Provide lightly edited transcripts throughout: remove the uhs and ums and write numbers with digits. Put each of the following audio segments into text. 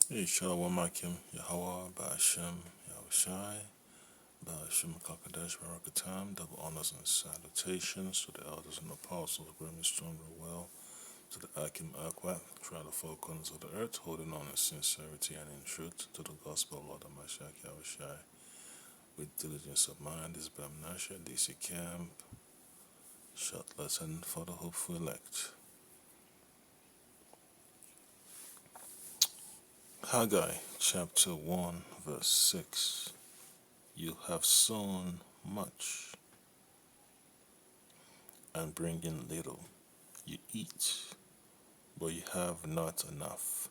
Hey, Shalom Akim, Yahweh, Ba'ashem, Yahushai, Ba'ashem Kakadash, Barakatam, double honors and salutations to the elders and apostles, bring me stronger well, to the Akim Akwat, try the four corners of the earth, holding on in sincerity and in truth, to the gospel of Lord Amashak Yahushai, with diligence of mind, is Bamnasha, DC Camp, short lesson for the hopeful elect. Haggai, chapter 1, verse 6. You have sown much and bring in little. You eat, but you have not enough.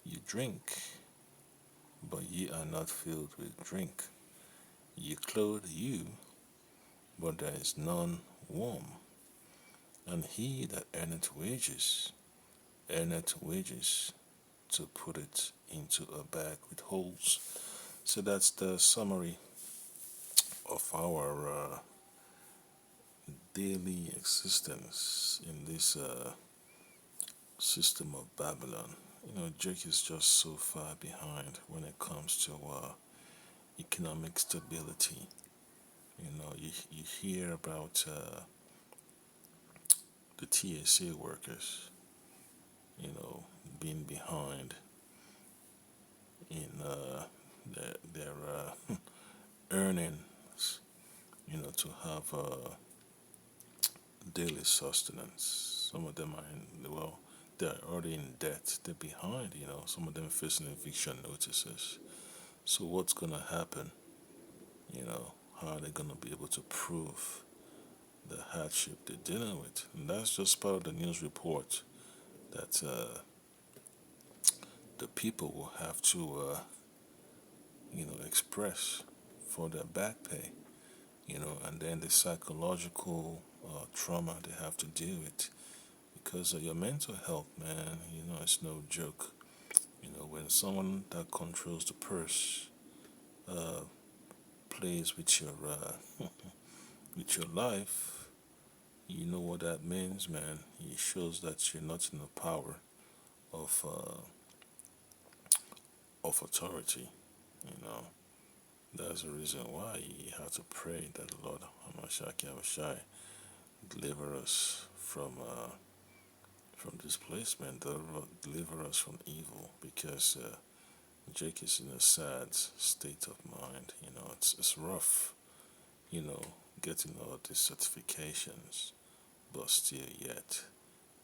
You drink, but ye are not filled with drink. Ye clothe you, but there is none warm. And he that earneth wages to put it into a bag with holes. So that's the summary of our daily existence in this system of Babylon. Jake is just so far behind when it comes to economic stability. You hear about the TSA workers, being behind in their earnings, to have daily sustenance. Some of them are they're already in debt. They're behind, some of them facing eviction notices. So what's going to happen? How are they going to be able to prove the hardship they're dealing with? And that's just part of the news report that the people will have to, express for their back pay, and then the psychological trauma they have to deal with because of your mental health, man. It's no joke. When someone that controls the purse uh, plays with your with your life, you know what that means, man. It shows that you're not in the power of authority. You know that's the reason why you have to pray that the Lord Hamashaki Hamashai deliver us from displacement, deliver us from evil, because Jake is in a sad state of mind. It's rough. You know, getting all these certifications, but still yet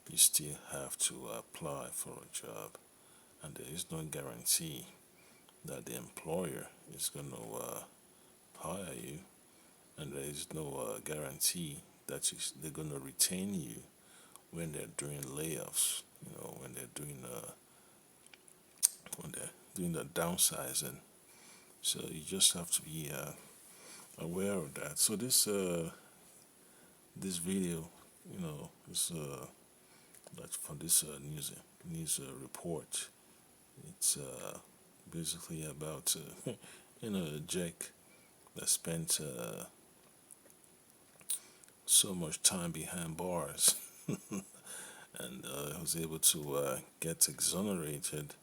you still have to apply for a job, and there is no guarantee that the employer is going to hire you, and there is no guarantee that they're going to retain you when they're doing layoffs. When they're doing the downsizing. So you just have to be aware of that. So this video, is that's from this news report. It's basically about Jake that spent so much time behind bars and was able to get exonerated,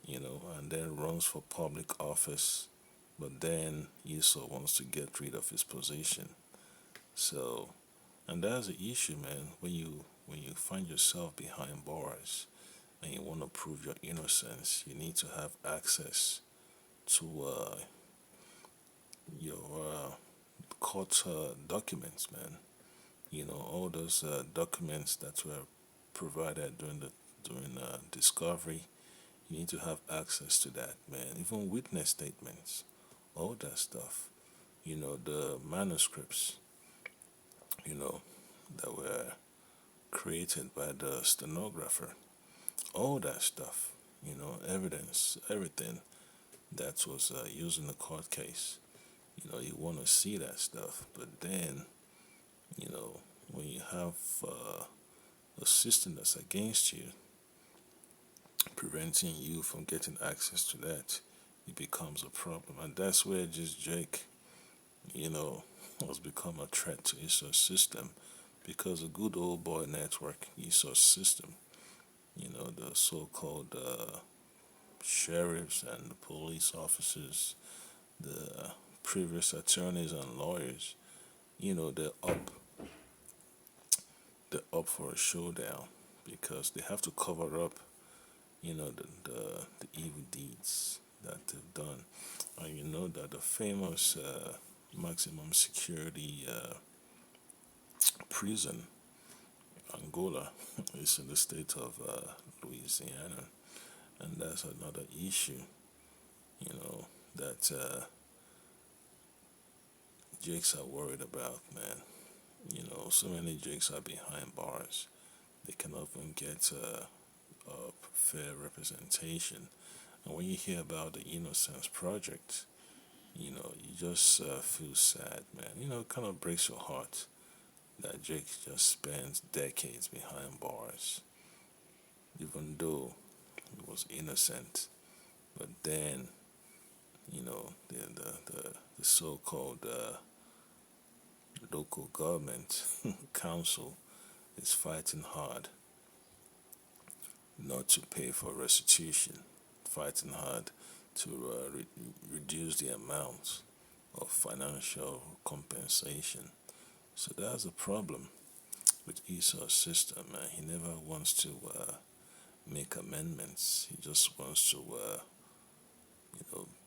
and then runs for public office, but then he also wants to get rid of his position. So, and that's the issue, man. When you find yourself behind bars and you want to prove your innocence, you need to have access to your court documents, man. All those documents that were provided during discovery. You need to have access to that, man. Even witness statements, all that stuff. The manuscripts, you know, that were created by the stenographer, all that stuff. Evidence, everything that was used in the court case. You want to see that stuff, but then, when you have a system that's against you, preventing you from getting access to that, it becomes a problem. And that's where just Jake, you know, has become a threat to ESO's system because the good old boy network, ESO's system, the so called sheriffs and the police officers, the previous attorneys and lawyers, they're up for a showdown because they have to cover up, the evil deeds that they've done. And you know that the famous maximum security prison, Angola, is in the state of Louisiana, and that's another issue, that Jakes are worried about, man. So many Jakes are behind bars. They cannot even get a fair representation. And when you hear about the Innocence Project, you just feel sad, man. It kind of breaks your heart that Jake just spends decades behind bars, even though he was innocent. But then, the so-called local government council is fighting hard not to pay for restitution, fighting hard to reduce the amount of financial compensation. So that's a problem with Esau's system. He never wants to make amendments. He just wants to,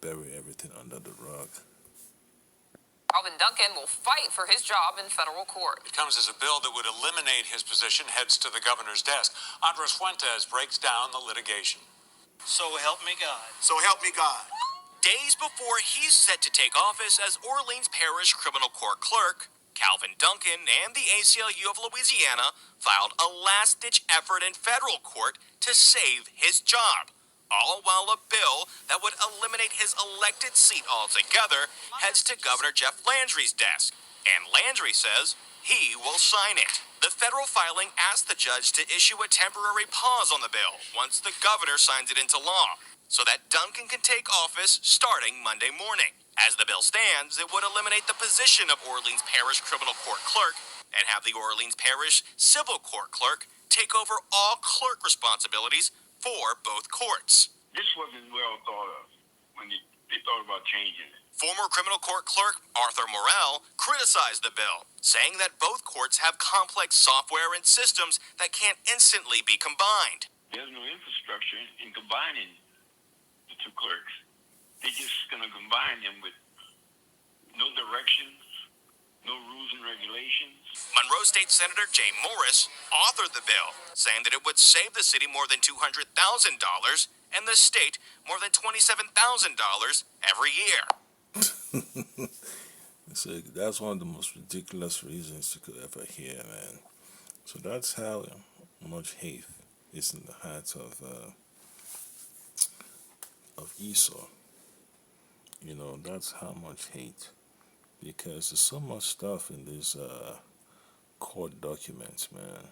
bury everything under the rug. Calvin Duncan will fight for his job in federal court. It comes as a bill that would eliminate his position heads to the governor's desk. Andres Fuentes breaks down the litigation. So help me God. So help me God. Days before he's set to take office as Orleans Parish Criminal Court Clerk, Calvin Duncan and the ACLU of Louisiana filed a last-ditch effort in federal court to save his job, all while a bill that would eliminate his elected seat altogether heads to Governor Jeff Landry's desk. And Landry says he will sign it. The federal filing asked the judge to issue a temporary pause on the bill once the governor signs it into law, so that Duncan can take office starting Monday morning. As the bill stands, it would eliminate the position of Orleans Parish Criminal Court Clerk and have the Orleans Parish Civil Court Clerk take over all clerk responsibilities for both courts. This wasn't well thought of when they thought about changing it. Former criminal court clerk Arthur Morrell criticized the bill, saying that both courts have complex software and systems that can't instantly be combined. There's no infrastructure in combining the two clerks. They're just going to combine them with no directions, no rules and regulations. Monroe State Senator Jay Morris authored the bill, saying that it would save the city more than $200,000 and the state more than $27,000 every year. So that's one of the most ridiculous reasons you could ever hear, man. So that's how much hate is in the hearts of Esau. That's how much hate, because there's so much stuff in these court documents, man,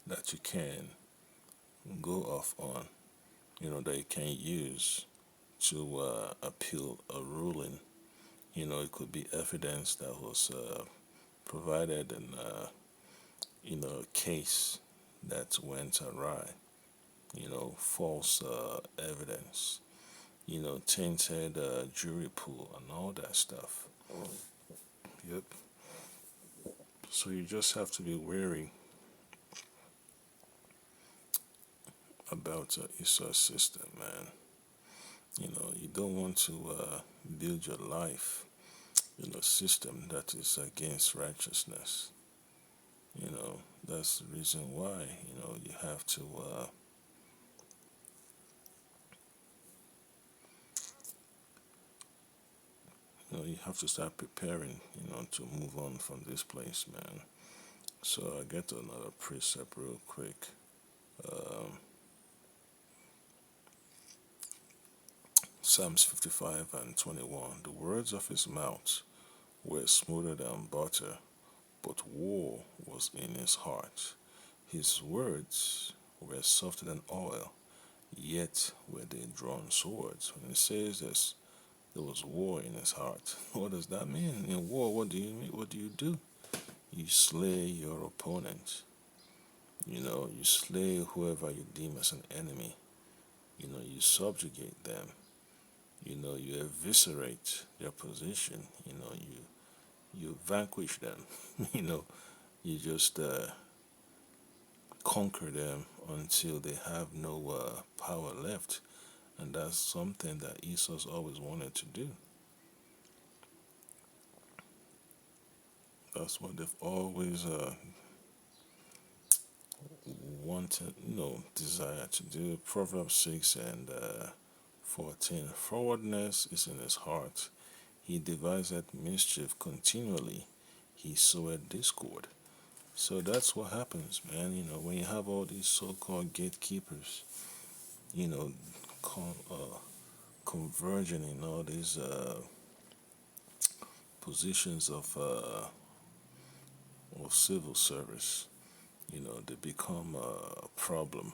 that you can go off on, that you can use to appeal a ruling. It could be evidence that was provided in a case that went awry. False evidence. Tainted jury pool and all that stuff. Yep. So you just have to be wary about Esau's system, man. You don't want to build your life in a system that is against righteousness. That's the reason why, you have to you have to start preparing, to move on from this place, man. So I get to another precept real quick. Psalms 55 and 21. The words of his mouth were smoother than butter, but war was in his heart. His words were softer than oil, yet were they drawn swords. When it says this, there was war in his heart. What does that mean? In war, what do you mean? What do? You slay your opponent. You slay whoever you deem as an enemy. You subjugate them. You eviscerate their position. You vanquish them. you know, you just conquer them until they have no power left. And that's something that Esau's always wanted to do. That's what they've always wanted, desire to do. Proverbs 6 and 14. Forwardness is in his heart. He deviseth mischief continually. He soweth discord. So that's what happens, man. When you have all these so-called gatekeepers, you know, converging in all these positions of civil service, they become a problem,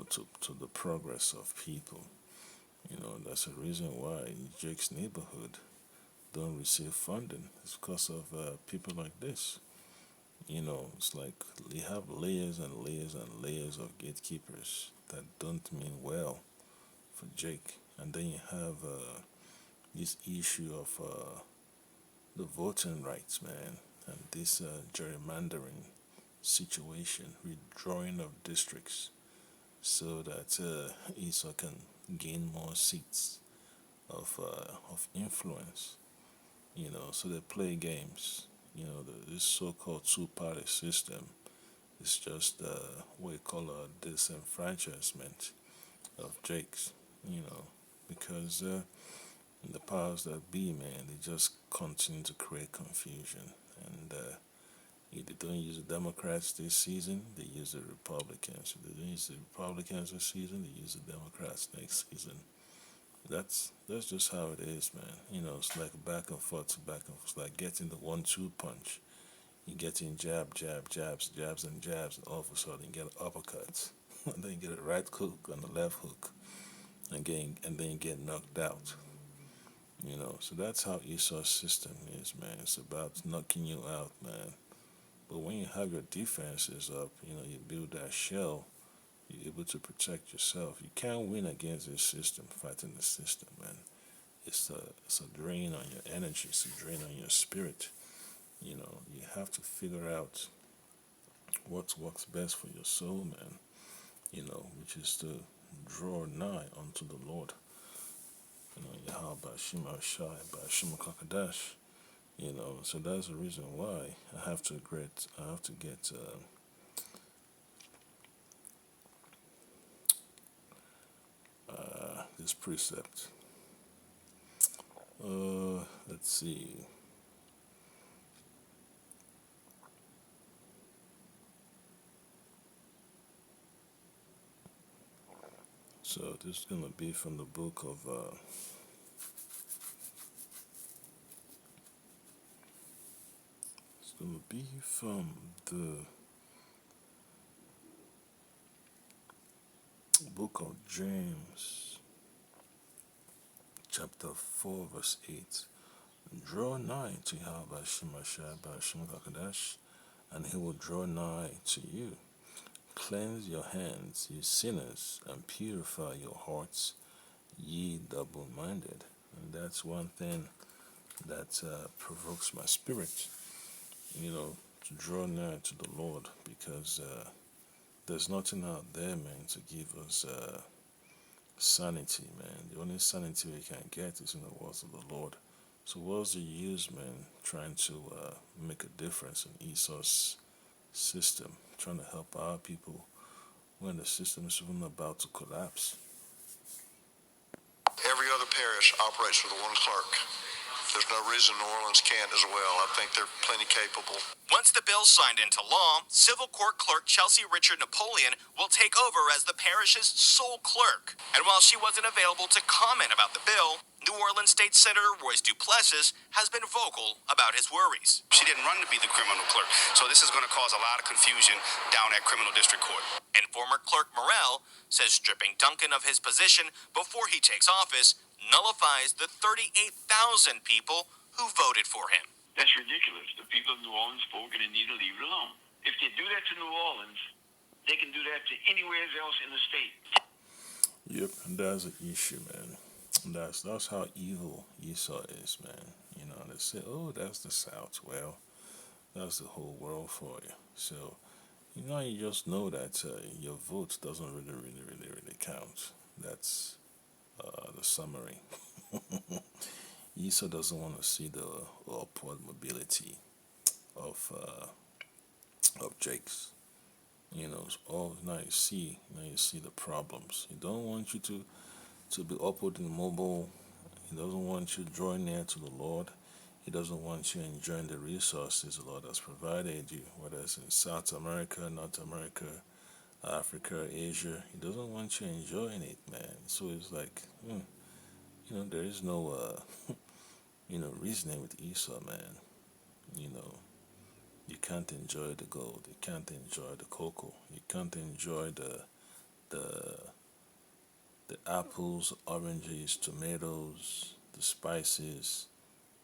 to the progress of people. That's the reason why Jake's neighborhood don't receive funding. It's because of people like this. It's like you have layers and layers and layers of gatekeepers that don't mean well for Jake. And then you have this issue of the voting rights, man, and this gerrymandering situation, withdrawing of districts so that Esau can gain more seats of influence. So they play games. This so-called two-party system is just what you call a disenfranchisement of Jake's. You know, because the powers that be, man, they just continue to create confusion. And if they don't use the Democrats this season, they use the Republicans. If they don't use the Republicans this season, they use the Democrats next season. That's just how it is, man. It's like back and forth to back and forth. It's like getting the 1-2 punch. You get in jab, jab, jabs, jabs, and jabs, and all of a sudden you get uppercuts. And then you get a right hook and a left hook, and then you get knocked out. So that's how Esau's system is, man. It's about knocking you out, man. But when you have your defenses up, you build that shell, you're able to protect yourself. You can't win against this system, fighting the system, man. It's a drain on your energy, it's a drain on your spirit. You have to figure out what works best for your soul, man. Which is to draw nigh unto the Lord. Yahweh Shema Shai Shema Kakadash. So that's the reason why I have to get this precept. Let's see. So this is gonna be from the book of it's gonna be from the book of James, chapter 4, verse 8. Draw nigh to Yahweh Shema Shai Shema Kakadash, and he will draw nigh to you. Cleanse your hands, ye sinners, and purify your hearts, ye double-minded. And that's one thing that provokes my spirit, to draw nigh to the Lord, because there's nothing out there, man, to give us sanity, man. The only sanity we can get is in the words of the Lord. So what's the use, man, trying to make a difference in Esau's system, trying to help our people when the system is even about to collapse? Every other parish operates with one clerk. There's no reason New Orleans can't as well. I think they're plenty capable. Once the bill signed into law, Civil Court Clerk Chelsea Richard Napoleon will take over as the parish's sole clerk. And while she wasn't available to comment about the bill, New Orleans State Senator Royce Duplessis has been vocal about his worries. She didn't run to be the criminal clerk, so this is going to cause a lot of confusion down at Criminal District Court. And former Clerk Morrell says stripping Duncan of his position before he takes office nullifies the 38,000 people who voted for him. That's ridiculous. The people of New Orleans spoke and they need to leave it alone. If they do that to New Orleans, they can do that to anywhere else in the state. Yep, and that's the issue, man. That's how evil Esau is, man. You know, they say, "Oh, that's the South." Well, that's the whole world for you. So you just know that your vote doesn't really count. That's the summary. Esau doesn't want to see the upward mobility of Jake's. Now you see the problems. He don't want you to be upward and mobile. He doesn't want you drawing near to the Lord. He doesn't want you enjoying the resources the Lord has provided you, whether it's in South America, North America, Africa, Asia. He doesn't want you enjoying it, man. So it's like, there is no, reasoning with Esau, man. You know, you can't enjoy the gold. You can't enjoy the cocoa. You can't enjoy the the apples, oranges, tomatoes, the spices.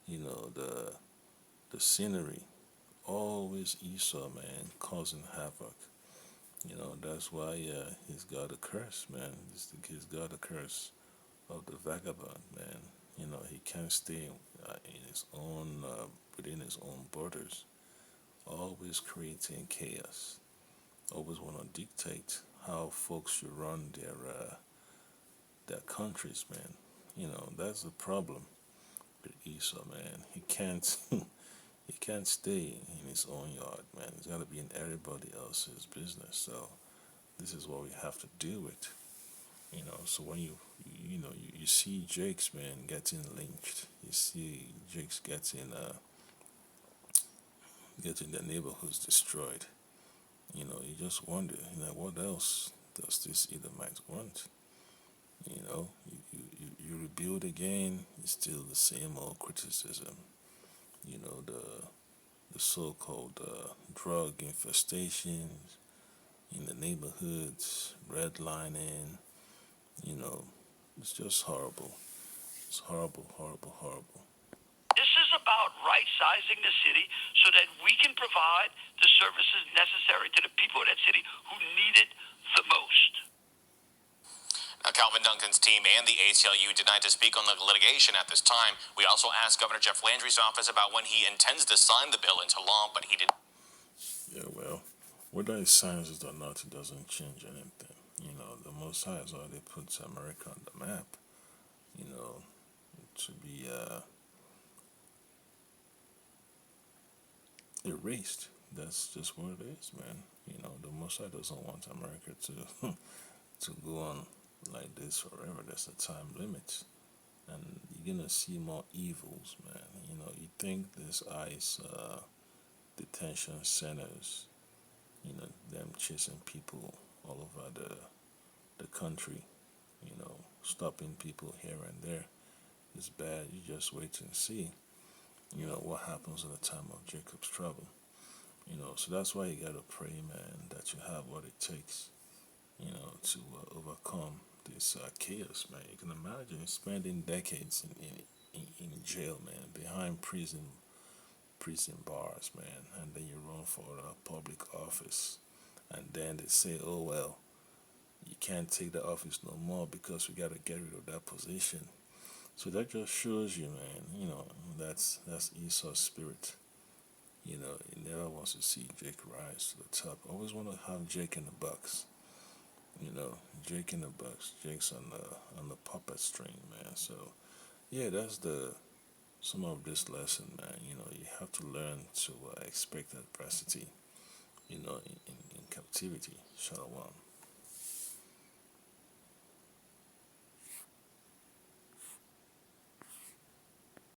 The scenery. Always Esau, man, causing havoc. That's why he's got a curse, man. He's got a curse of the vagabond, man. He can't stay in his own within his own borders. Always creating chaos. Always want to dictate how folks should run their countries, man. That's the problem with Esau, man. He can't he can't stay in his own yard, man. He's got to be in everybody else's business. So this is what we have to deal with. So when you see Jake's, man, getting lynched, you see Jake's getting the neighborhoods destroyed. You just wonder, what else does this Edomite want? You rebuild again, it's still the same old criticism. The so-called drug infestations in the neighborhoods, redlining. You know, it's just horrible. It's horrible, horrible, horrible. This is about right sizing the city so that we can provide the services necessary to the people of that city who need it the most. Now, Calvin Duncan's team and the ACLU denied to speak on the litigation at this time. We also asked Governor Jeff Landry's office about when he intends to sign the bill into law, but he did. Yeah, well, whether he signs it or not, it doesn't change anything. The Most High has already put America on the map. You know, to be erased. That's just what it is, man. The Most High doesn't want America to to go on like this forever. There's a time limit, and you're gonna see more evils, man. You think this ICE detention centers, them chasing people all over the country, stopping people here and there is bad. You just wait and see, what happens in the time of Jacob's trouble. So that's why you gotta pray, man, that you have what it takes, to overcome this chaos, man. You can imagine spending decades in jail, man, behind prison bars, man, and then you run for a public office, and then they say, oh well, you can't take the office no more because we gotta get rid of that position. So that just shows you, man, that's Esau's spirit. He never wants to see Jake rise to the top. Always want to have Jake in the box. Jake in the box. Jake's on the puppet string, man. So yeah, that's the some of this lesson, man. You have to learn to expect adversity. In captivity. Shalom.